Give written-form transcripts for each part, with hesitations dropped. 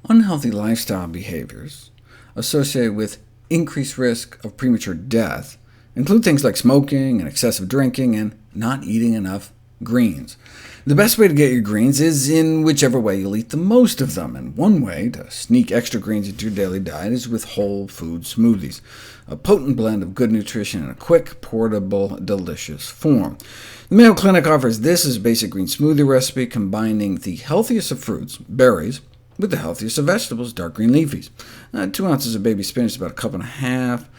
Unhealthy lifestyle behaviors associated with increased risk of premature death include things like smoking and excessive drinking and not eating enough greens. The best way to get your greens is in whichever way you'll eat the most of them, and one way to sneak extra greens into your daily diet is with whole food smoothies, a potent blend of good nutrition in a quick, portable, delicious form. The Mayo Clinic offers this as a basic green smoothie recipe, combining the healthiest of fruits, berries, with the healthiest of vegetables, dark green leafies. 2 ounces of baby spinach is about a cup and a half.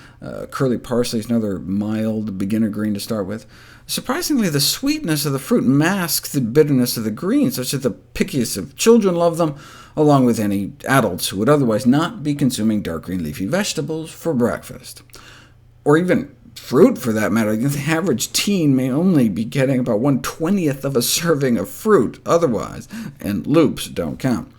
Curly parsley is another mild beginner green to start with. Surprisingly, the sweetness of the fruit masks the bitterness of the greens, such that the pickiest of children love them, along with any adults who would otherwise not be consuming dark green leafy vegetables for breakfast. Or even fruit, for that matter. The average teen may only be getting about 1/20th of a serving of fruit otherwise, and loops don't count.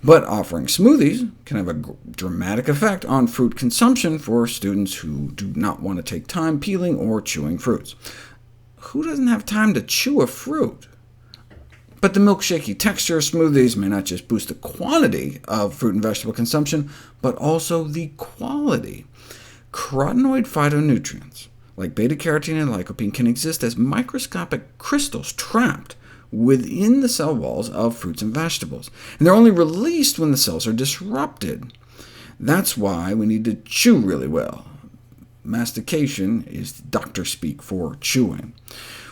But offering smoothies can have a dramatic effect on fruit consumption for students who do not want to take time peeling or chewing fruits. Who doesn't have time to chew a fruit? But the milkshakey texture of smoothies may not just boost the quantity of fruit and vegetable consumption, but also the quality. Carotenoid phytonutrients, like beta-carotene and lycopene, can exist as microscopic crystals trapped within the cell walls of fruits and vegetables, and they're only released when the cells are disrupted. That's why we need to chew really well. Mastication is doctor speak for chewing.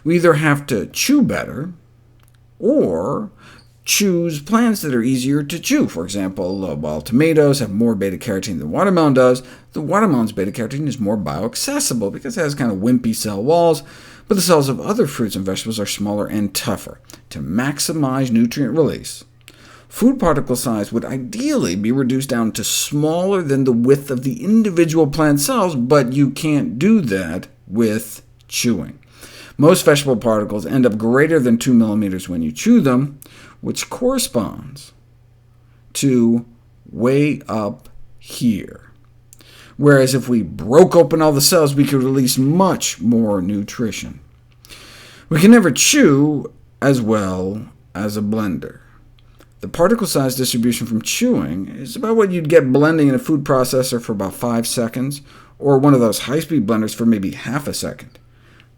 We either have to chew better, or choose plants that are easier to chew. For example, while tomatoes have more beta-carotene than watermelon does, the watermelon's beta-carotene is more bioaccessible because it has kind of wimpy cell walls, but the cells of other fruits and vegetables are smaller and tougher. To maximize nutrient release, food particle size would ideally be reduced down to smaller than the width of the individual plant cells, but you can't do that with chewing. Most vegetable particles end up greater than 2 millimeters when you chew them, which corresponds to way up here. Whereas if we broke open all the cells, we could release much more nutrition. We can never chew as well as a blender. The particle size distribution from chewing is about what you'd get blending in a food processor for about 5 seconds, or one of those high-speed blenders for maybe half a second.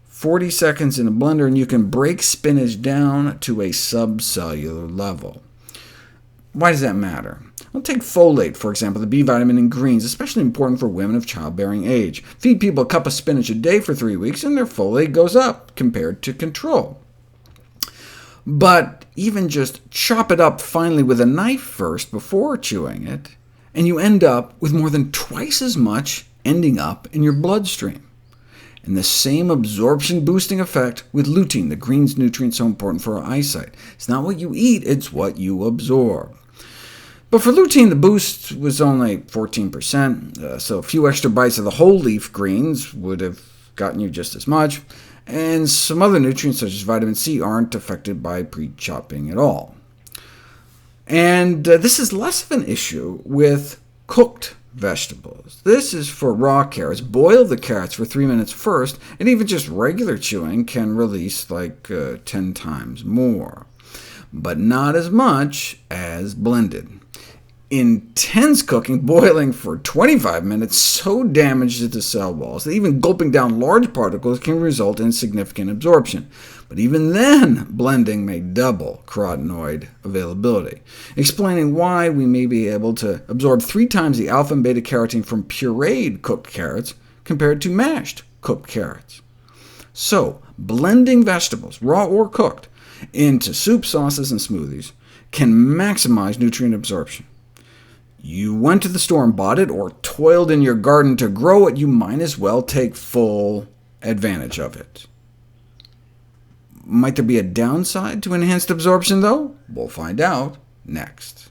40 seconds in a blender, and you can break spinach down to a subcellular level. Why does that matter? Well, take folate, for example, the B vitamin in greens, especially important for women of childbearing age. Feed people a cup of spinach a day for 3 weeks, and their folate goes up compared to control. But even just chop it up finely with a knife first before chewing it, and you end up with more than twice as much ending up in your bloodstream. And the same absorption-boosting effect with lutein, the green's nutrient so important for our eyesight. It's not what you eat, it's what you absorb. But for lutein, the boost was only 14%, so a few extra bites of the whole leaf greens would have gotten you just as much, and some other nutrients, such as vitamin C, aren't affected by pre-chopping at all. And this is less of an issue with cooked vegetables. This is for raw carrots. Boil the carrots for 3 minutes first, and even just regular chewing can release like 10 times more, but not as much as blended. Intense cooking, boiling for 25 minutes, so damages the cell walls that even gulping down large particles can result in significant absorption. But even then, blending may double carotenoid availability, explaining why we may be able to absorb 3 times the alpha and beta-carotene from pureed cooked carrots compared to mashed cooked carrots. So, blending vegetables, raw or cooked, into soup, sauces, and smoothies can maximize nutrient absorption. You went to the store and bought it, or toiled in your garden to grow it, you might as well take full advantage of it. Might there be a downside to enhanced absorption, though? We'll find out next.